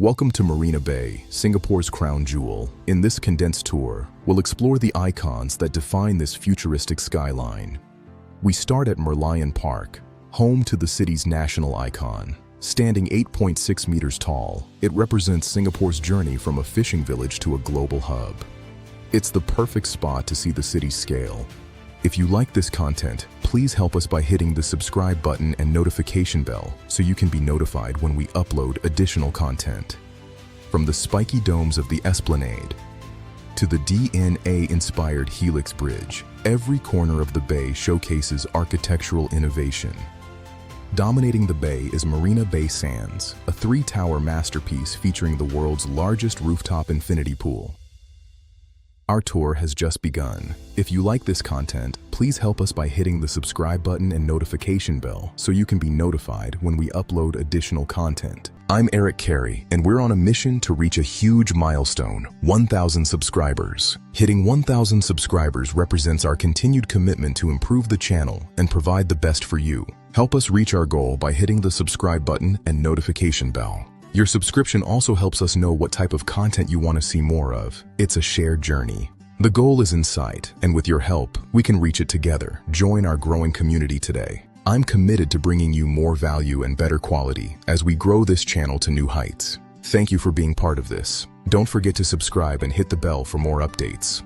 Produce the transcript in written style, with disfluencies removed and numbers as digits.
Welcome to Marina Bay, Singapore's crown jewel. In this condensed tour, we'll explore the icons that define this futuristic skyline. We start at Merlion Park, home to the city's national icon. Standing 8.6 meters tall, it represents Singapore's journey from a fishing village to a global hub. It's the perfect spot to see the city's scale. If you like this content, please help us by hitting the subscribe button and notification bell so you can be notified when we upload additional content. From the spiky domes of the Esplanade to the DNA-inspired Helix Bridge, every corner of the bay showcases architectural innovation. Dominating the bay is Marina Bay Sands, a three-tower masterpiece featuring the world's largest rooftop infinity pool. Our tour has just begun. If you like this content, please help us by hitting the subscribe button and notification bell so you can be notified when we upload additional content. I'm Eric Carey, and we're on a mission to reach a huge milestone, 1,000 subscribers. Hitting 1,000 subscribers represents our continued commitment to improve the channel and provide the best for you. Help us reach our goal by hitting the subscribe button and notification bell. Your subscription also helps us know what type of content you want to see more of. It's a shared journey. The goal is in sight, and with your help, we can reach it together. Join our growing community today. I'm committed to bringing you more value and better quality as we grow this channel to new heights. Thank you for being part of this. Don't forget to subscribe and hit the bell for more updates.